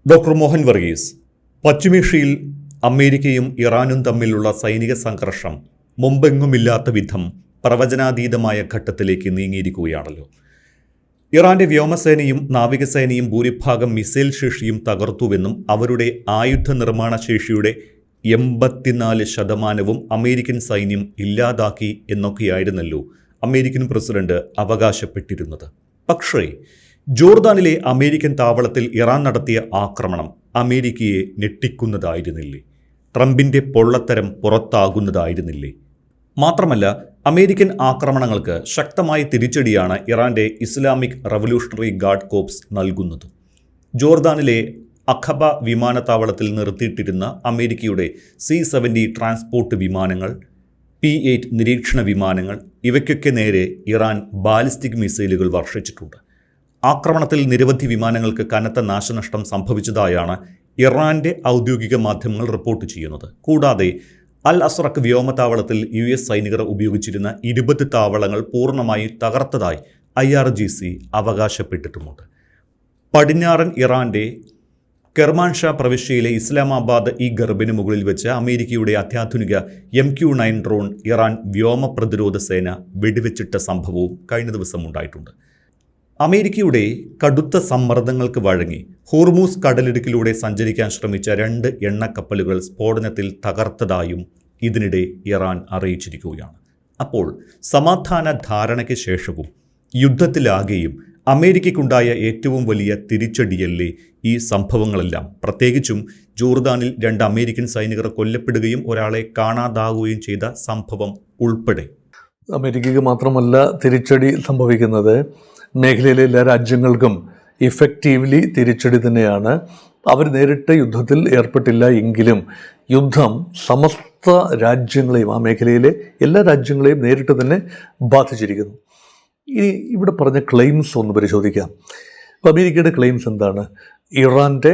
Doctor Mohan Varghese, പശ്ചിമേഷ്യയിൽ അമേരിക്കയും ഇറാനും തമ്മിലുള്ള സൈനിക സംഘർഷം മുമ്പെങ്ങുമില്ലാത്ത വിധം പ്രവചനാതീതമായ ഘട്ടത്തിലേക്ക് നീങ്ങിയിരിക്കുകയാണല്ലോ. ഇറാന്റെ വ്യോമസേനയും നാവികസേനയും ഭൂരിഭാഗം മിസൈൽ ശേഷിയും തകർത്തുവെന്നും അവരുടെ ആയുധ നിർമ്മാണ ശേഷിയുടെ 84% അമേരിക്കൻ സൈന്യം ഇല്ലാതാക്കി എന്നൊക്കെയായിരുന്നല്ലോ അമേരിക്കൻ പ്രസിഡന്റ് അവകാശപ്പെട്ടിരുന്നത്. പക്ഷേ ജോർദാനിലെ അമേരിക്കൻ താവളത്തിൽ ഇറാൻ നടത്തിയ ആക്രമണം അമേരിക്കയെ ഞെട്ടിക്കുന്നതായിരുന്നില്ലേ? ട്രംപിന്റെ പൊള്ളത്തരം പുറത്താകുന്നതായിരുന്നില്ലേ? മാത്രമല്ല, അമേരിക്കൻ ആക്രമണങ്ങൾക്ക് ശക്തമായ തിരിച്ചടിയാണ് ഇറാന്റെ ഇസ്ലാമിക് റവല്യൂഷണറി ഗാർഡ് കോർപ്സ് നൽകുന്നത്. ജോർദാനിലെ അഖബ വിമാനത്താവളത്തിൽ നിർത്തിയിട്ടിരുന്ന അമേരിക്കയുടെ C-70 ട്രാൻസ്പോർട്ട് വിമാനങ്ങൾ, P-8 നിരീക്ഷണ വിമാനങ്ങൾ, ഇവയ്ക്കൊക്കെ നേരെ ഇറാൻ ബാലിസ്റ്റിക് മിസൈലുകൾ വർഷിച്ചിട്ടുണ്ട്. ആക്രമണത്തിൽ നിരവധി വിമാനങ്ങൾക്ക് കനത്ത നാശനഷ്ടം സംഭവിച്ചതായാണ് ഇറാന്റെ ഔദ്യോഗിക മാധ്യമങ്ങൾ റിപ്പോർട്ട് ചെയ്യുന്നത്. കൂടാതെ അൽ അസ്റഖ് വ്യോമതാവളത്തിൽ US സൈനികർ ഉപയോഗിച്ചിരുന്ന 20 താവളങ്ങൾ പൂർണ്ണമായി തകർത്തതായി IRGC അവകാശപ്പെട്ടിട്ടുമുണ്ട്. പടിഞ്ഞാറൻ ഇറാന്റെ കെർമാൻഷാ പ്രവിശ്യയിലെ ഇസ്ലാമാബാദ് ഈ ഗർഭിന് മുകളിൽ വെച്ച് അമേരിക്കയുടെ അത്യാധുനിക MQ-9 ഡ്രോൺ ഇറാൻ വ്യോമ പ്രതിരോധ സേന വെടിവെച്ചിട്ട സംഭവവും കഴിഞ്ഞ ദിവസം ഉണ്ടായിട്ടുണ്ട്. അമേരിക്കയുടെ കടുത്ത സമ്മർദ്ദങ്ങൾക്ക് വഴങ്ങി ഹോർമൂസ് കടലിടുക്കിലൂടെ സഞ്ചരിക്കാൻ ശ്രമിച്ച 2 എണ്ണക്കപ്പലുകൾ സ്ഫോടനത്തിൽ തകർത്തതായും ഇതിനിടെ ഇറാൻ അറിയിച്ചിരിക്കുകയാണ്. അപ്പോൾ സമാധാന ധാരണയ്ക്ക് ശേഷവും യുദ്ധത്തിലാകെയും അമേരിക്കയ്ക്കുണ്ടായ ഏറ്റവും വലിയ തിരിച്ചടിയല്ലേ ഈ സംഭവങ്ങളെല്ലാം? പ്രത്യേകിച്ചും ജോർദാനിൽ 2 അമേരിക്കൻ സൈനികർ കൊല്ലപ്പെടുകയും ഒരാളെ കാണാതാകുകയും ചെയ്ത സംഭവം ഉൾപ്പെടെ. അമേരിക്കയ്ക്ക് മാത്രമല്ല തിരിച്ചടി സംഭവിക്കുന്നത്, മേഖലയിലെ എല്ലാ രാജ്യങ്ങൾക്കും ഇഫക്റ്റീവ്ലി തിരിച്ചടി തന്നെയാണ്. അവർ നേരിട്ട് യുദ്ധത്തിൽ ഏർപ്പെട്ടില്ല എങ്കിലും യുദ്ധം സമസ്ത രാജ്യങ്ങളെയും, ആ മേഖലയിലെ എല്ലാ രാജ്യങ്ങളെയും നേരിട്ട് തന്നെ ബാധിച്ചിരിക്കുന്നു. ഇനി ഇവിടെ പറഞ്ഞ ക്ലെയിംസ് ഒന്ന് പരിശോധിക്കാം. അമേരിക്കയുടെ ക്ലെയിംസ് എന്താണ്? ഇറാൻ്റെ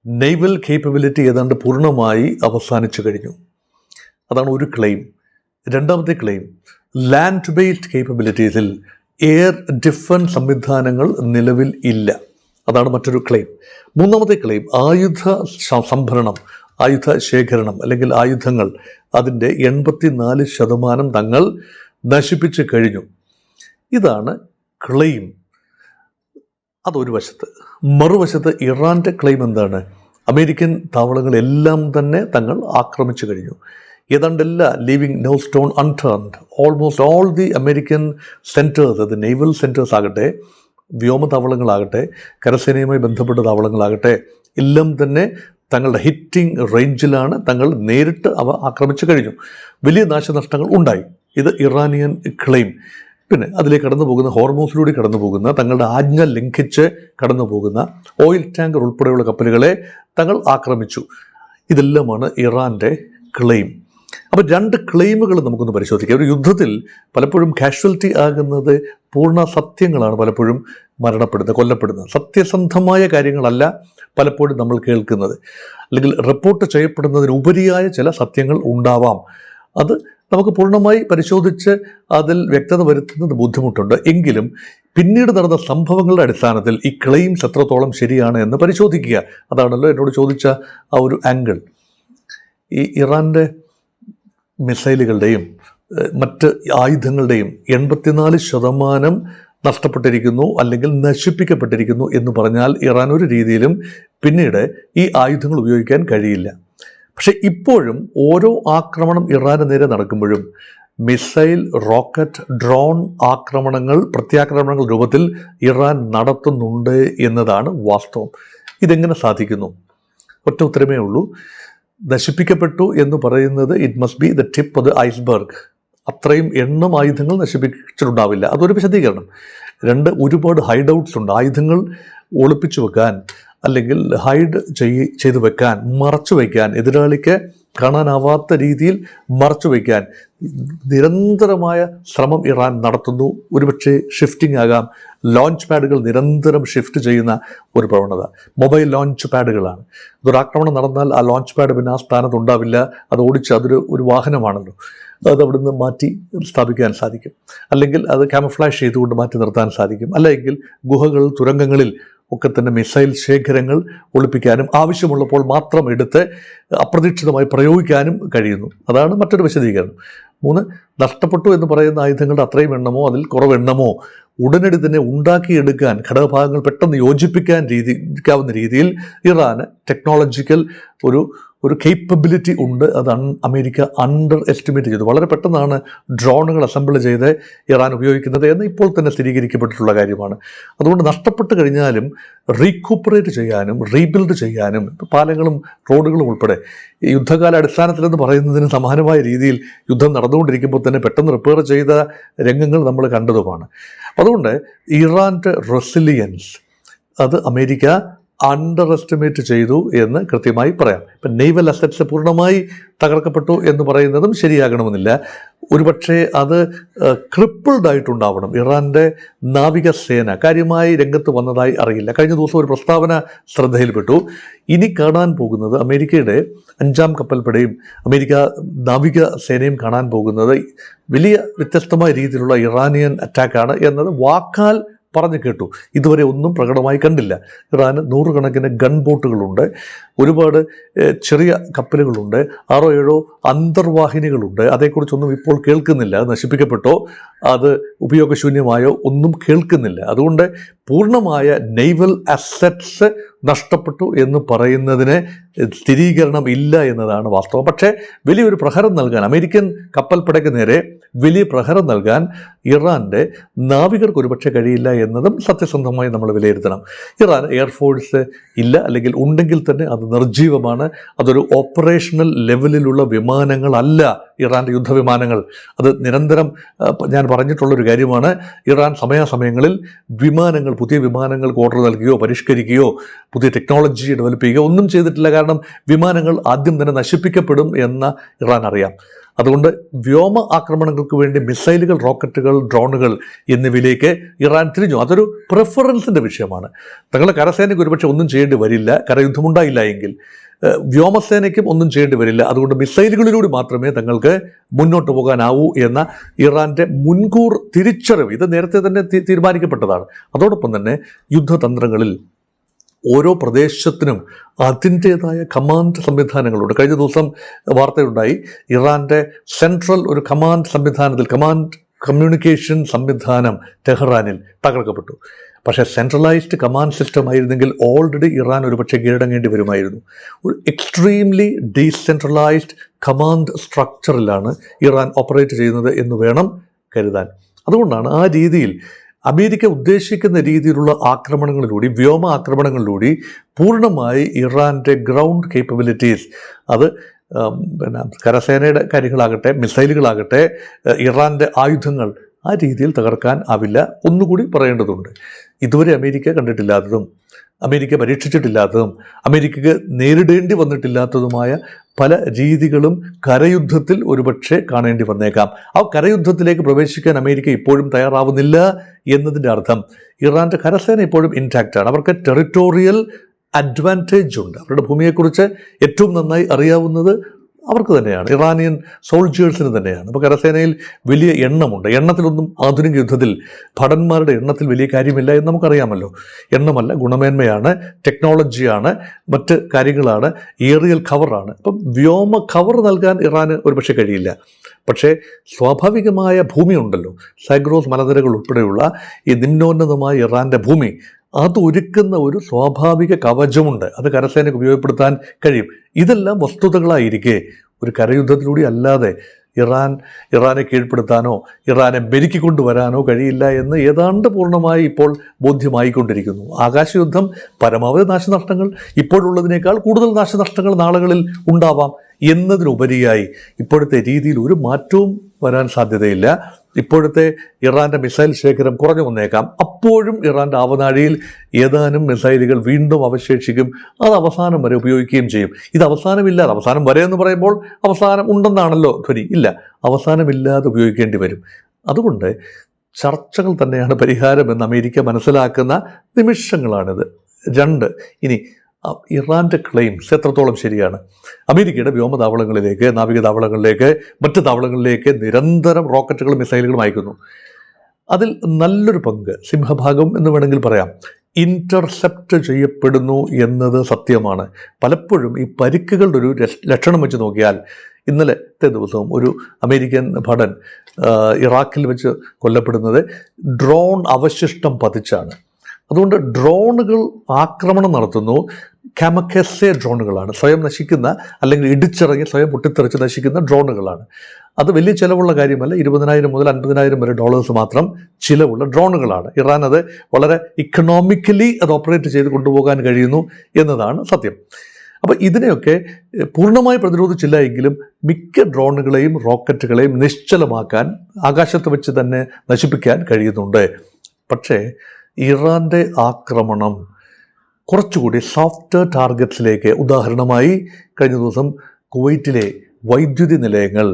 നേവൽ കേപ്പബിലിറ്റി ഏതാണ്ട് പൂർണ്ണമായി അവസാനിച്ചു കഴിഞ്ഞു. അതാണ് ഒരു ക്ലെയിം. രണ്ടാമത്തെ ക്ലെയിം, ലാൻഡ് ബേസ്ഡ് കേപ്പബിലിറ്റീസിൽ എയർ ഡിഫൻസ് സംവിധാനങ്ങൾ നിലവിൽ ഇല്ല. അതാണ് മറ്റൊരു ക്ലെയിം. മൂന്നാമത്തെ ക്ലെയിം, ആയുധ സംഭരണം, ആയുധ ശേഖരണം അല്ലെങ്കിൽ ആയുധങ്ങൾ, അതിൻ്റെ 84% തങ്ങൾ നശിപ്പിച്ച് കഴിഞ്ഞു. ഇതാണ് ക്ലെയിം. അതൊരു വശത്ത്. മറുവശത്ത് ഇറാൻ്റെ ക്ലെയിം എന്താണ്? അമേരിക്കൻ താവളങ്ങളെല്ലാം തന്നെ തങ്ങൾ ആക്രമിച്ചു കഴിഞ്ഞു. ഏതാണ്ട് എല്ലാ, leaving no stone unturned, almost all the American centres, അത് നേവൽ സെൻറ്റേഴ്സ് ആകട്ടെ, വ്യോമതാവളങ്ങളാകട്ടെ, കരസേനയുമായി ബന്ധപ്പെട്ട താവളങ്ങളാകട്ടെ, എല്ലാം തന്നെ തങ്ങളുടെ ഹിറ്റിംഗ് റേഞ്ചിലാണ്. തങ്ങൾ നേരിട്ട് അവ ആക്രമിച്ചു കഴിഞ്ഞു. വലിയ നാശനഷ്ടങ്ങൾ ഉണ്ടായി. ഇത് ഇറാനിയൻ ക്ലെയിം. പിന്നെ അതിലേക്ക് കടന്നു പോകുന്ന, ഹോർമൂസിലൂടെ കടന്നു പോകുന്ന, തങ്ങളുടെ ആജ്ഞ ലംഘിച്ച് കടന്നു പോകുന്ന ഓയിൽ ടാങ്കർ ഉൾപ്പെടെയുള്ള കപ്പലുകളെ തങ്ങൾ ആക്രമിച്ചു. ഇതെല്ലാമാണ് ഇറാൻ്റെ ക്ലെയിം. അപ്പോൾ 2 ക്ലെയിമുകൾ നമുക്കൊന്ന് പരിശോധിക്കാം. ഒരു യുദ്ധത്തിൽ പലപ്പോഴും കാഷ്വാലിറ്റി ആകുന്നത് പൂർണ്ണ സത്യങ്ങളാണ് പലപ്പോഴും മരണപ്പെടുന്നത്, കൊല്ലപ്പെടുന്നത്. സത്യസന്ധമായ കാര്യങ്ങളല്ല പലപ്പോഴും നമ്മൾ കേൾക്കുന്നത്, അല്ലെങ്കിൽ റിപ്പോർട്ട് ചെയ്യപ്പെടുന്നതിനുപരിയായ ചില സത്യങ്ങൾ ഉണ്ടാവാം. അത് നമുക്ക് പൂർണ്ണമായി പരിശോധിച്ച് അതിൽ വ്യക്തത വരുത്തുന്നത് ബുദ്ധിമുട്ടുണ്ട്. എങ്കിലും പിന്നീട് നടന്ന സംഭവങ്ങളുടെ അടിസ്ഥാനത്തിൽ ഈ ക്ലെയിംസ് എത്രത്തോളം ശരിയാണ് എന്ന് പരിശോധിക്കുക. അതാണല്ലോ എന്നോട് ചോദിച്ച ആ ഒരു ആംഗിൾ. ഈ ഇറാൻ്റെ മിസൈലുകളുടെയും മറ്റ് ആയുധങ്ങളുടെയും 84% നഷ്ടപ്പെട്ടിരിക്കുന്നു അല്ലെങ്കിൽ നശിപ്പിക്കപ്പെട്ടിരിക്കുന്നു എന്ന് പറഞ്ഞാൽ ഇറാൻ ഒരു രീതിയിലും പിന്നീട് ഈ ആയുധങ്ങൾ ഉപയോഗിക്കാൻ കഴിയില്ല. പക്ഷെ ഇപ്പോഴും ഓരോ ആക്രമണം ഇറാന് നേരെ നടക്കുമ്പോഴും മിസൈൽ, റോക്കറ്റ്, ഡ്രോൺ ആക്രമണങ്ങൾ, പ്രത്യാക്രമണങ്ങൾ രൂപത്തിൽ ഇറാൻ നടത്തുന്നുണ്ട് എന്നതാണ് വാസ്തവം. ഇതെങ്ങനെ സാധിക്കുന്നു? ഒറ്റ ഉത്തരമേ ഉള്ളൂ. നശിപ്പിക്കപ്പെട്ടു എന്ന് പറയുന്നത് it must be the tip of the iceberg. അത്രയും എണ്ണം ആയുധങ്ങൾ നശിപ്പിച്ചിട്ടുണ്ടാവില്ല. അതൊരു വിശദീകരണം. 2, ഒരുപാട് ഹൈഡ് ഔട്ട്സ് ഉണ്ട്. ആയുധങ്ങൾ ഒളിപ്പിച്ചു വെക്കാൻ അല്ലെങ്കിൽ ഹൈഡ് ചെയ്തു വെക്കാൻ, മറച്ചു വയ്ക്കാൻ, എതിരാളിക്ക് കാണാനാവാത്ത രീതിയിൽ മറച്ചു വയ്ക്കാൻ നിരന്തരമായ ശ്രമം ഇറാൻ നടത്തുന്നു. ഒരുപക്ഷെ ഷിഫ്റ്റിംഗ് ആകാം. ലോഞ്ച് പാഡുകൾ നിരന്തരം ഷിഫ്റ്റ് ചെയ്യുന്ന ഒരു പ്രവണത. Mobile launch പാഡുകളാണ്. അതൊരാക്രമണം നടന്നാൽ ആ ലോഞ്ച് പാഡ് പിന്നെ ആ സ്ഥാനത്ത് ഉണ്ടാവില്ല. അത് ഓടിച്ച് ഒരു വാഹനമാണല്ലോ, അത് അവിടുന്ന് മാറ്റി സ്ഥാപിക്കാൻ സാധിക്കും. അല്ലെങ്കിൽ അത് ക്യാമഫ്ലാഷ് ചെയ്തുകൊണ്ട് മാറ്റി നിർത്താൻ സാധിക്കും. അല്ലെങ്കിൽ ഗുഹകൾ, തുരങ്കങ്ങളിൽ ഒക്കെ തന്നെ മിസൈൽ ശേഖരങ്ങൾ ഒളിപ്പിക്കാനും ആവശ്യമുള്ളപ്പോൾ മാത്രം എടുത്ത് അപ്രതീക്ഷിതമായി പ്രയോഗിക്കാനും കഴിയുന്നു. അതാണ് മറ്റൊരു വിശദീകരണം. 3, നഷ്ടപ്പെട്ടു എന്ന് പറയുന്ന ആയുധങ്ങളുടെ അത്രയും എണ്ണമോ അതിൽ കുറവെണ്ണമോ ഉടനടി തന്നെ ഉണ്ടാക്കിയെടുക്കാൻ, ഘടകഭാഗങ്ങൾ പെട്ടെന്ന് യോജിപ്പിക്കാവുന്ന രീതിയിൽ ഇറാന് ടെക്നോളജിക്കൽ ഒരു കേപ്പബിലിറ്റി ഉണ്ട്. അത് അമേരിക്ക അണ്ടർ എസ്റ്റിമേറ്റ് ചെയ്തു. വളരെ പെട്ടെന്നാണ് ഡ്രോണുകൾ അസംബിൾ ചെയ്ത് ഇറാൻ ഉപയോഗിക്കുന്നത് എന്ന് ഇപ്പോൾ തന്നെ സ്ഥിരീകരിക്കപ്പെട്ടിട്ടുള്ള കാര്യമാണ്. അതുകൊണ്ട് നഷ്ടപ്പെട്ട് കഴിഞ്ഞാലും റീകൂപ്പറേറ്റ് ചെയ്യാനും റീബിൽഡ് ചെയ്യാനും, പാലങ്ങളും റോഡുകളും ഉൾപ്പെടെ യുദ്ധകാല അടിസ്ഥാനത്തിലെന്ന് പറയുന്നതിന് സമാനമായ രീതിയിൽ യുദ്ധം നടന്നുകൊണ്ടിരിക്കുമ്പോൾ തന്നെ പെട്ടെന്ന് റിപ്പയർ ചെയ്ത രംഗങ്ങൾ നമ്മൾ കണ്ടതുമാണ്. അതുകൊണ്ട് ഇറാൻ്റെ റെസിലിയൻസ് അത് അമേരിക്ക അണ്ടർ എസ്റ്റിമേറ്റ് ചെയ്തു എന്ന് കൃത്യമായി പറയാം. ഇപ്പം നെയ്വൽ അസറ്റ്സ് പൂർണ്ണമായി തകർക്കപ്പെട്ടു എന്ന് പറയുന്നതും ശരിയാകണമെന്നില്ല. ഒരുപക്ഷെ അത് ക്രിപ്പിൾഡ് ആയിട്ടുണ്ടാവണം. ഇറാൻ്റെ നാവികസേന കാര്യമായി രംഗത്ത് വന്നതായി അറിയില്ല. കഴിഞ്ഞ ദിവസം ഒരു പ്രസ്താവന ശ്രദ്ധയിൽപ്പെട്ടു. ഇനി കാണാൻ പോകുന്നത് അമേരിക്കയുടെ 5ാം കപ്പൽപ്പടയും അമേരിക്ക നാവികസേനയും കാണാൻ പോകുന്നത് വലിയ വ്യത്യസ്തമായ രീതിയിലുള്ള ഇറാനിയൻ അറ്റാക്കാണ് എന്നത് വാക്കാൽ പറഞ്ഞു കേട്ടു. ഇതുവരെ ഒന്നും പ്രകടമായി കണ്ടില്ല. ഇറാന് 100 കണക്കിന് ഗൺ ബോട്ടുകളുണ്ട്, ഒരുപാട് ചെറിയ കപ്പലുകളുണ്ട്, 6 7 അന്തർവാഹിനികളുണ്ട്. അതേക്കുറിച്ചൊന്നും ഇപ്പോൾ കേൾക്കുന്നില്ല. അത് നശിപ്പിക്കപ്പെട്ടോ അത് ഉപയോഗശൂന്യമായോ ഒന്നും കേൾക്കുന്നില്ല. അതുകൊണ്ട് പൂർണ്ണമായ നെയ്വൽ അസറ്റ്സ് നഷ്ടപ്പെട്ടു എന്ന് പറയുന്നതിന് സ്ഥിരീകരണം ഇല്ല എന്നതാണ് വാസ്തവം. പക്ഷേ വലിയൊരു പ്രഹരം നൽകാൻ, അമേരിക്കൻ കപ്പൽപ്പടയ്ക്ക് നേരെ വലിയ പ്രഹരം നൽകാൻ ഇറാൻ്റെ നാവികർക്ക് ഒരുപക്ഷെ കഴിയില്ല എന്നതും സത്യസന്ധമായി നമ്മൾ വിലയിരുത്തണം. ഇറാൻ എയർഫോഴ്സ് ഇല്ല, അല്ലെങ്കിൽ ഉണ്ടെങ്കിൽ തന്നെ അത് നിർജ്ജീവമാണ്. അതൊരു ഓപ്പറേഷണൽ ലെവലിലുള്ള വിമാനങ്ങളല്ല ഇറാൻ്റെ യുദ്ധവിമാനങ്ങൾ. അത് നിരന്തരം ഞാൻ പറഞ്ഞിട്ടുള്ളൊരു കാര്യമാണ്. ഇറാൻ സമയാസമയങ്ങളിൽ വിമാനങ്ങൾ, പുതിയ വിമാനങ്ങൾക്ക് ഓർഡർ നൽകുകയോ പരിഷ്കരിക്കുകയോ പുതിയ ടെക്നോളജി ഡെവലപ്പ് ചെയ്യുകയോ ഒന്നും ചെയ്തിട്ടില്ല. കാരണം വിമാനങ്ങൾ ആദ്യം തന്നെ നശിപ്പിക്കപ്പെടും എന്ന് ഇറാൻ അറിയാം. അതുകൊണ്ട് വ്യോമ ആക്രമണങ്ങൾക്ക് വേണ്ടി മിസൈലുകൾ, റോക്കറ്റുകൾ, ഡ്രോണുകൾ എന്നിവയിലേക്ക് ഇറാൻ തിരിഞ്ഞു. അതൊരു പ്രിഫറൻസിൻ്റെ വിഷയമാണ്. തങ്ങളുടെ കരസേനയ്ക്ക് ഒരുപക്ഷെ ഒന്നും ചെയ്യേണ്ടി വരില്ല, കരയുദ്ധമുണ്ടായില്ല എങ്കിൽ. വ്യോമസേനയ്ക്കും ഒന്നും ചെയ്യേണ്ടി വരില്ല. അതുകൊണ്ട് മിസൈലുകളിലൂടെ മാത്രമേ തങ്ങൾക്ക് മുന്നോട്ട് പോകാനാവൂ എന്ന ഇറാൻ്റെ മുൻകൂർ തിരിച്ചറിവ് ഇത് നേരത്തെ തന്നെ തീരുമാനിക്കപ്പെട്ടതാണ്. അതോടൊപ്പം തന്നെ യുദ്ധതന്ത്രങ്ങളിൽ ഓരോ പ്രദേശത്തിനും അതിൻ്റേതായ കമാൻഡ് സംവിധാനങ്ങളുണ്ട്. കഴിഞ്ഞ ദിവസം വാർത്തയുണ്ടായി, ഇറാൻ്റെ സെൻട്രൽ ഒരു കമാൻഡ് സംവിധാനത്തിൽ, കമാൻഡ് കമ്മ്യൂണിക്കേഷൻ സംവിധാനം ടെഹ്റാനിൽ തകർക്കപ്പെട്ടു. പക്ഷേ സെൻട്രലൈസ്ഡ് കമാൻഡ് സിസ്റ്റം ആയിരുന്നെങ്കിൽ ഓൾറെഡി ഇറാൻ ഒരുപക്ഷെ കീഴടങ്ങേണ്ടി വരുമായിരുന്നു. ഒരു എക്സ്ട്രീംലി ഡീസെൻട്രലൈസ്ഡ് കമാൻഡ് സ്ട്രക്ചറിലാണ് ഇറാൻ ഓപ്പറേറ്റ് ചെയ്യുന്നത് എന്ന് വേണം കരുതാൻ. അതുകൊണ്ടാണ് ആ രീതിയിൽ അമേരിക്ക ഉദ്ദേശിക്കുന്ന രീതിയിലുള്ള ആക്രമണങ്ങളിലൂടെ, വ്യോമ ആക്രമണങ്ങളിലൂടെ പൂർണ്ണമായി ഇറാൻ്റെ ഗ്രൗണ്ട് കേപ്പബിലിറ്റീസ്, അത് കരസേനയുടെ കാര്യങ്ങളാകട്ടെ, മിസൈലുകളാകട്ടെ, ഇറാൻ്റെ ആയുധങ്ങൾ ആ രീതിയിൽ തകർക്കാൻ ആവില്ല. ഒന്നുകൂടി പറയേണ്ടതുണ്ട്, ഇതുവരെ അമേരിക്ക കണ്ടിട്ടില്ലാത്തതും അമേരിക്ക പരീക്ഷിച്ചിട്ടില്ലാത്തതും അമേരിക്കയ്ക്ക് നേരിടേണ്ടി വന്നിട്ടില്ലാത്തതുമായ പല രീതികളും കരയുദ്ധത്തിൽ ഒരുപക്ഷെ കാണേണ്ടി വന്നേക്കാം. ആ കരയുദ്ധത്തിലേക്ക് പ്രവേശിക്കാൻ അമേരിക്ക ഇപ്പോഴും തയ്യാറാവുന്നില്ല എന്നതിൻ്റെ അർത്ഥം ഇറാൻ്റെ കരസേന ഇപ്പോഴും ഇൻടാക്റ്റാണ്. അവർക്ക് ടെറിട്ടോറിയൽ അഡ്വാൻറ്റേജ് ഉണ്ട്. അവരുടെ ഭൂമിയെക്കുറിച്ച് ഏറ്റവും നന്നായി അറിയാവുന്നത് അവർക്ക് തന്നെയാണ്, ഇറാനിയൻ സോൾജേഴ്സിന് തന്നെയാണ്. അപ്പോൾ കരസേനയിൽ വലിയ എണ്ണമുണ്ട്. എണ്ണത്തിലൊന്നും ആധുനിക യുദ്ധത്തിൽ ഭടന്മാരുടെ എണ്ണത്തിൽ വലിയ കാര്യമില്ല എന്ന് നമുക്കറിയാമല്ലോ. എണ്ണമല്ല, ഗുണമേന്മയാണ്, ടെക്നോളജിയാണ്, മറ്റ് കാര്യങ്ങളാണ്, ഏറിയൽ കവറാണ്. അപ്പം വ്യോമ കവർ നൽകാൻ ഇറാന് ഒരുപക്ഷെ കഴിയില്ല. പക്ഷേ സ്വാഭാവികമായ ഭൂമിയുണ്ടല്ലോ, സൈഗ്രോസ് മലനിരകൾ ഉൾപ്പെടെയുള്ള ഈ നിമ്നോന്നതമായ ഇറാൻ്റെ ഭൂമി, അത് ഒരുക്കുന്ന ഒരു സ്വാഭാവിക കവചമുണ്ട്. അത് കരസേനയ്ക്ക് ഉപയോഗപ്പെടുത്താൻ കഴിയും. ഇതെല്ലാം വസ്തുതകളായിരിക്കെ ഒരു കരയുദ്ധത്തിലൂടെ അല്ലാതെ ഇറാനെ കീഴ്പ്പെടുത്താനോ ഇറാനെ മെരുക്കിക്കൊണ്ടുവരാനോ കഴിയില്ല എന്ന് ഏതാണ്ട് പൂർണ്ണമായി ഇപ്പോൾ ബോധ്യമായിക്കൊണ്ടിരിക്കുന്നു. ആകാശയുദ്ധം പരമാവധി നാശനഷ്ടങ്ങൾ, ഇപ്പോഴുള്ളതിനേക്കാൾ കൂടുതൽ നാശനഷ്ടങ്ങൾ നാളുകളിൽ ഉണ്ടാവാം എന്നതിനുപരിയായി ഇപ്പോഴത്തെ രീതിയിൽ ഒരു മാറ്റവും വരാൻ സാധ്യതയില്ല. ഇപ്പോഴത്തെ ഇറാൻ്റെ മിസൈൽ ശേഖരം കുറഞ്ഞു വന്നേക്കാം. അപ്പോഴും ഇറാൻ്റെ ആവനാഴിയിൽ ഏതാനും മിസൈലുകൾ വീണ്ടും അവശേഷിക്കും. അത് അവസാനം വരെ ഉപയോഗിക്കുകയും ചെയ്യും. ഇത് അവസാനമില്ലാതെ, അവസാനം വരെ എന്ന് പറയുമ്പോൾ അവസാനം ഉണ്ടെന്നാണല്ലോ ധ്വനി. ഇല്ല, അവസാനമില്ലാതെ ഉപയോഗിക്കേണ്ടി വരും. അതുകൊണ്ട് ചർച്ചകൾ തന്നെയാണ് പരിഹാരമെന്ന് അമേരിക്ക മനസ്സിലാക്കുന്ന നിമിഷങ്ങളാണിത്. 2, ഇനി ഇറാൻ്റെ ക്ലെയിംസ് എത്രത്തോളം ശരിയാണ്? അമേരിക്കയുടെ വ്യോമതാവളങ്ങളിലേക്ക്, നാവിക താവളങ്ങളിലേക്ക്, മറ്റ് താവളങ്ങളിലേക്ക് നിരന്തരം റോക്കറ്റുകളും മിസൈലുകളും അയക്കുന്നു. അതിൽ നല്ലൊരു പങ്ക്, സിംഹഭാഗം എന്ന് വേണമെങ്കിൽ പറയാം, ഇൻ്റർസെപ്റ്റ് ചെയ്യപ്പെടുന്നു എന്നത് സത്യമാണ്. പലപ്പോഴും ഈ പരിക്കുകളുടെ ഒരു ലക്ഷണം വെച്ച് നോക്കിയാൽ, ഇന്നലത്തെ ദിവസവും ഒരു അമേരിക്കൻ ഭടൻ ഇറാഖിൽ വെച്ച് കൊല്ലപ്പെടുന്നത് ഡ്രോൺ അവശിഷ്ടം പതിച്ചാണ്. അതുകൊണ്ട് ഡ്രോണുകൾ ആക്രമണം നടത്തുന്നു. കാമക്കെസെ ഡ്രോണുകളാണ്, സ്വയം നശിക്കുന്ന അല്ലെങ്കിൽ ഇടിച്ചിറങ്ങി സ്വയം പൊട്ടിത്തെറിച്ച് നശിക്കുന്ന ഡ്രോണുകളാണ്. അത് വലിയ ചിലവുള്ള കാര്യമല്ല. 20,000 മുതൽ 50,000 വരെ ഡോളേഴ്സ് മാത്രം ചിലവുള്ള ഡ്രോണുകളാണ്. ഇറാൻ അത് വളരെ ഇക്കണോമിക്കലി അത് ഓപ്പറേറ്റ് ചെയ്ത് കൊണ്ടുപോകാൻ കഴിയുന്നു എന്നതാണ് സത്യം. അപ്പോൾ ഇതിനെയൊക്കെ പൂർണ്ണമായി പ്രതിരോധിച്ചില്ല എങ്കിലും മിക്ക ഡ്രോണുകളെയും റോക്കറ്റുകളെയും നിശ്ചലമാക്കാൻ, ആകാശത്ത് വെച്ച് തന്നെ നശിപ്പിക്കാൻ കഴിയുന്നുണ്ട്. പക്ഷേ ഇറാൻ്റെ ആക്രമണം കുറച്ചുകൂടി സോഫ്റ്റ് ടാർഗറ്റ്സിലേക്ക്, ഉദാഹരണമായി കഴിഞ്ഞ ദിവസം കുവൈറ്റിലെ വൈദ്യുതി നിലയങ്ങൾ,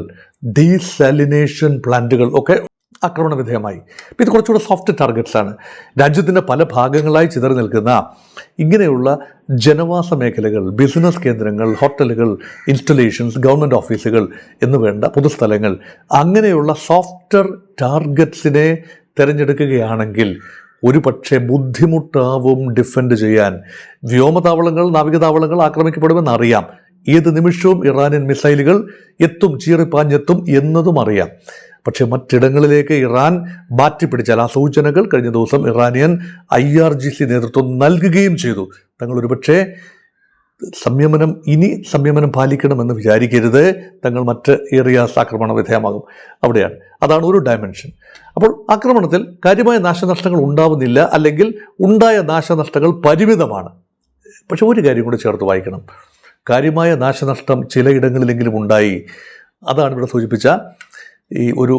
ഡീസാലിനേഷൻ പ്ലാന്റുകൾ ഒക്കെ ആക്രമണ വിധേയമായി. ഇത് കുറച്ചുകൂടി സോഫ്റ്റ് ടാർഗറ്റ്സ് ആണ്. രാജ്യത്തിൻ്റെ പല ഭാഗങ്ങളായി ചിതറി നിൽക്കുന്ന ഇങ്ങനെയുള്ള ജനവാസ മേഖലകൾ, ബിസിനസ് കേന്ദ്രങ്ങൾ, ഹോട്ടലുകൾ, ഇൻസ്റ്റലേഷൻസ്, ഗവൺമെൻറ് ഓഫീസുകൾ എന്ന് വേണ്ട പൊതുസ്ഥലങ്ങൾ, അങ്ങനെയുള്ള സോഫ്റ്റ്വെയർ ടാർഗറ്റ്സിനെ തിരഞ്ഞെടുക്കുകയാണെങ്കിൽ ഒരു പക്ഷേ ബുദ്ധിമുട്ടാവും ഡിഫെൻഡ് ചെയ്യാൻ. വ്യോമതാവളങ്ങൾ, നാവികതാവളങ്ങൾ ആക്രമിക്കപ്പെടുമെന്നറിയാം. ഏത് നിമിഷവും ഇറാനിയൻ മിസൈലുകൾ എത്തും, ചീറിപ്പാഞ്ഞെത്തും എന്നതും അറിയാം. പക്ഷേ മറ്റിടങ്ങളിലേക്ക് ഇറാൻ മാറ്റിപ്പിടിച്ചാൽ, ആ സൂചനകൾ കഴിഞ്ഞ ദിവസം ഇറാനിയൻ IRGC നേതൃത്വം നൽകുകയും ചെയ്തു. തങ്ങൾ ഒരുപക്ഷേ സംയമനം പാലിക്കണമെന്ന് വിചാരിക്കരുത്, തങ്ങൾ മറ്റ് ഏരിയാസ് ആക്രമണ വിധേയമാകും. അവിടെയാണ്, അതാണ് ഒരു ഡയമെൻഷൻ. അപ്പോൾ ആക്രമണത്തിൽ കാര്യമായ നാശനഷ്ടങ്ങൾ ഉണ്ടാവുന്നില്ല, അല്ലെങ്കിൽ ഉണ്ടായ നാശനഷ്ടങ്ങൾ പരിമിതമാണ്. പക്ഷെ ഒരു കാര്യം കൂടി ചേർത്ത് വായിക്കണം. കാര്യമായ നാശനഷ്ടം ചിലയിടങ്ങളിലെങ്കിലും ഉണ്ടായി. അതാണ് ഇവിടെ സൂചിപ്പിച്ച ഈ ഒരു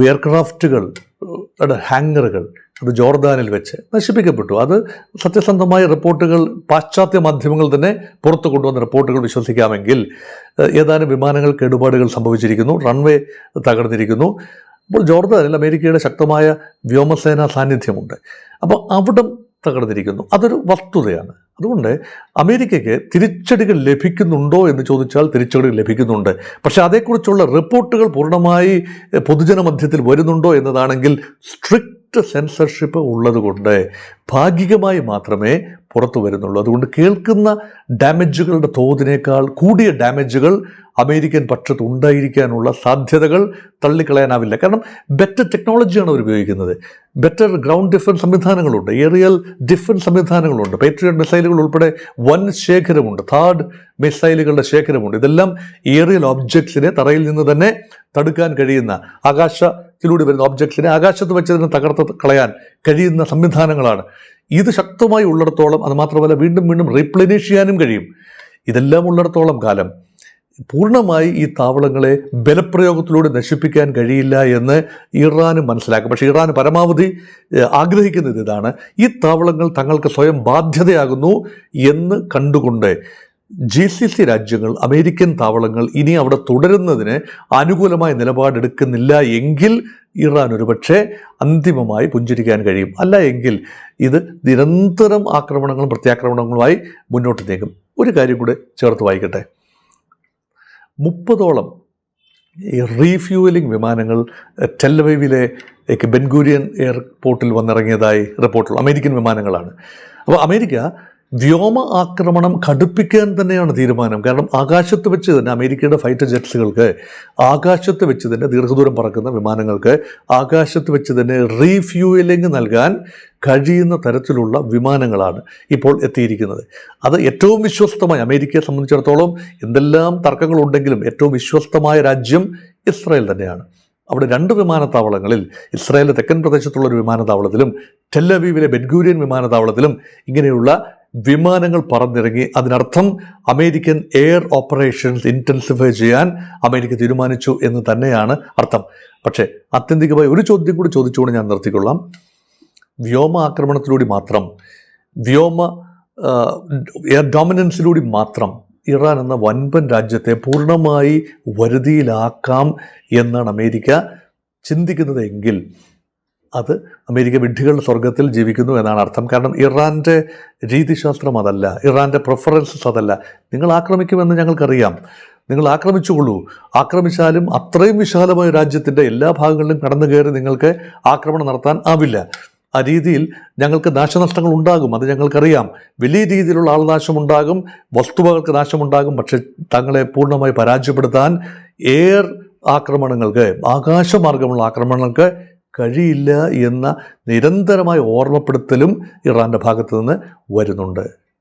എയർക്രാഫ്റ്റുകൾ, ഹാങ്ങറുകൾ, അത് ജോർദാനിൽ വെച്ച് നശിപ്പിക്കപ്പെട്ടു. അത് സത്യസന്ധമായ റിപ്പോർട്ടുകൾ പാശ്ചാത്യ മാധ്യമങ്ങൾ തന്നെ പുറത്തു കൊണ്ടുവന്ന റിപ്പോർട്ടുകൾ വിശ്വസിക്കാമെങ്കിൽ ഏതാനും വിമാനങ്ങൾ കേടുപാടുകൾ സംഭവിച്ചിരിക്കുന്നു, റൺവേ തകർന്നിരിക്കുന്നു. അപ്പോൾ ജോർദാനിൽ അമേരിക്കയുടെ ശക്തമായ വ്യോമസേനാ സാന്നിധ്യമുണ്ട്. അപ്പോൾ അവിടം തകർന്നിരിക്കുന്നു. അതൊരു വസ്തുതയാണ്. അതുകൊണ്ട് അമേരിക്കയ്ക്ക് തിരിച്ചടികൾ ലഭിക്കുന്നുണ്ടോ എന്ന് ചോദിച്ചാൽ തിരിച്ചടികൾ ലഭിക്കുന്നുണ്ട്. പക്ഷേ അതേക്കുറിച്ചുള്ള റിപ്പോർട്ടുകൾ പൂർണ്ണമായി പൊതുജന മധ്യത്തിൽ വരുന്നുണ്ടോ എന്നതാണെങ്കിൽ സ്ട്രിക്റ്റ് സെൻസർഷിപ്പ് ഉള്ളതുകൊണ്ട് ഭാഗികമായി മാത്രമേ പുറത്തു വരുന്നുള്ളൂ. അതുകൊണ്ട് കേൾക്കുന്ന ഡാമേജുകളുടെ തോതിനേക്കാൾ കൂടിയ ഡാമേജുകൾ അമേരിക്കൻ പക്ഷത്ത് ഉണ്ടായിരിക്കാനുള്ള സാധ്യതകൾ തള്ളിക്കളയാനാവില്ല. കാരണം ബെറ്റർ ടെക്നോളജിയാണ് അവർ ഉപയോഗിക്കുന്നത്. ബെറ്റർ ഗ്രൗണ്ട് ഡിഫൻസ് സംവിധാനങ്ങളുണ്ട്, ഏറിയൽ ഡിഫൻസ് സംവിധാനങ്ങളുണ്ട്, പേട്രിയറ്റ് മിസൈലുകൾ ഉൾപ്പെടെ വൻ ശേഖരമുണ്ട്, താഡ് മിസൈലുകളുടെ ശേഖരമുണ്ട്. ഇതെല്ലാം ഏറിയൽ ഒബ്ജക്ട്സിനെ തറയിൽ നിന്ന് തന്നെ തടുക്കാൻ കഴിയുന്ന, ആകാശത്തിലൂടെ വരുന്ന ഒബ്ജക്ട്സിനെ ആകാശത്ത് വെച്ച് തന്നെ തകർത്ത് കളയാൻ കഴിയുന്ന സംവിധാനങ്ങളാണ്. ഇത് ശക്തമായി ഉള്ളിടത്തോളം, അത് മാത്രമല്ല വീണ്ടും വീണ്ടും റീപ്ലെനിഷ് ചെയ്യാനും കഴിയും. ഇതെല്ലാം ഉള്ളിടത്തോളം കാലം പൂർണ്ണമായി ഈ താവളങ്ങളെ ബലപ്രയോഗത്തിലൂടെ നശിപ്പിക്കാൻ കഴിയില്ല എന്ന് ഇറാന് മനസ്സിലാക്കും. പക്ഷേ ഇറാൻ പരമാവധി ആഗ്രഹിക്കുന്നത് ഇതാണ്: ഈ താവളങ്ങൾ തങ്ങൾക്ക് സ്വയം ബാധ്യതയാകുന്നു എന്ന് കണ്ടുകൊണ്ട് GCC രാജ്യങ്ങൾ അമേരിക്കൻ താവളങ്ങൾ ഇനി അവിടെ തുടരുന്നതിന് അനുകൂലമായ നിലപാടെടുക്കുന്നില്ല എങ്കിൽ ഇറാൻ ഒരുപക്ഷെ അന്തിമമായി പുഞ്ചിരിക്കാൻ കഴിയും. അല്ല എങ്കിൽ ഇത് നിരന്തരം ആക്രമണങ്ങളും പ്രത്യാക്രമണങ്ങളുമായി മുന്നോട്ട് നീങ്ങും. ഒരു കാര്യം കൂടെ ചേർത്ത് വായിക്കട്ടെ. 30ഓളം ഈ റീഫ്യൂവലിംഗ് വിമാനങ്ങൾ ടെല്ലവീവിലെ ബെൻഗൂരിയൻ എയർപോർട്ടിൽ വന്നിറങ്ങിയതായി റിപ്പോർട്ടുള്ള അമേരിക്കൻ വിമാനങ്ങളാണ്. അപ്പോൾ അമേരിക്ക വ്യോമ ആക്രമണം കടുപ്പിക്കാൻ തന്നെയാണ് തീരുമാനം. കാരണം ആകാശത്ത് വെച്ച് തന്നെ അമേരിക്കയുടെ ഫൈറ്റർ ജെറ്റ്സുകൾക്ക്, ആകാശത്ത് വെച്ച് തന്നെ ദീർഘദൂരം പറക്കുന്ന വിമാനങ്ങൾക്ക് ആകാശത്ത് വെച്ച് തന്നെ റീഫ്യൂവലിംഗ് നൽകാൻ കഴിയുന്ന തരത്തിലുള്ള വിമാനങ്ങളാണ് ഇപ്പോൾ എത്തിയിരിക്കുന്നത്. അത് ഏറ്റവും വിശ്വസ്തമായ, അമേരിക്കയെ സംബന്ധിച്ചിടത്തോളം എന്തെല്ലാം തർക്കങ്ങളുണ്ടെങ്കിലും ഏറ്റവും വിശ്വസ്തമായ രാജ്യം ഇസ്രായേൽ തന്നെയാണ്. അവിടെ 2 വിമാനത്താവളങ്ങളിൽ, ഇസ്രായേലിലെ തെക്കൻ പ്രദേശത്തുള്ള ഒരു വിമാനത്താവളത്തിലും ടെല്ലവീവിലെ ബെൻഗൂരിയൻ വിമാനത്താവളത്തിലും ഇങ്ങനെയുള്ള വിമാനങ്ങൾ പറന്നിറങ്ങി. അതിനർത്ഥം അമേരിക്കൻ എയർ ഓപ്പറേഷൻസ് ഇൻറ്റൻസിഫൈ ചെയ്യാൻ അമേരിക്ക തീരുമാനിച്ചു എന്ന് തന്നെയാണ് അർത്ഥം. പക്ഷേ ആത്യന്തികമായി ഒരു ചോദ്യം കൂടി ചോദിച്ചുകൊണ്ട് ഞാൻ നിർത്തിക്കൊള്ളാം. വ്യോമ ആക്രമണത്തിലൂടെ മാത്രം, എയർ ഡോമിനൻസിലൂടെ മാത്രം ഇറാൻ എന്ന വൻപൻ രാജ്യത്തെ പൂർണ്ണമായി വരുതിയിലാക്കാം എന്നാണ് അമേരിക്ക ചിന്തിക്കുന്നത് എങ്കിൽ അത് അമേരിക്ക വിഡ്ഢികളുടെ സ്വർഗത്തിൽ ജീവിക്കുന്നു എന്നാണ് അർത്ഥം. കാരണം ഇറാൻ്റെ രീതിശാസ്ത്രം അതല്ല, ഇറാൻ്റെ പ്രിഫറൻസസ് അതല്ല. നിങ്ങൾ ആക്രമിക്കുമെന്ന് ഞങ്ങൾക്കറിയാം, നിങ്ങൾ ആക്രമിച്ചുകൊള്ളൂ. ആക്രമിച്ചാലും അത്രയും വിശാലമായ രാജ്യത്തിൻ്റെ എല്ലാ ഭാഗങ്ങളിലും കടന്നു കയറി നിങ്ങൾക്ക് ആക്രമണം നടത്താൻ ആവില്ല. ആ രീതിയിൽ ഞങ്ങൾക്ക് നാശനഷ്ടങ്ങൾ ഉണ്ടാകും, അത് ഞങ്ങൾക്കറിയാം. വലിയ രീതിയിലുള്ള ആൾനാശമുണ്ടാകും, വസ്തുവകൾക്ക് നാശമുണ്ടാകും. പക്ഷെ തങ്ങളെ പൂർണ്ണമായി പരാജയപ്പെടുത്താൻ എയർ ആക്രമണങ്ങൾക്ക്, ആകാശമാർഗമുള്ള ആക്രമണങ്ങൾക്ക് കഴിയില്ല എന്ന നിരന്തരമായ ഓർമ്മപ്പെടുത്തലും ഇറാൻ്റെ ഭാഗത്തു നിന്ന് വരുന്നുണ്ട്.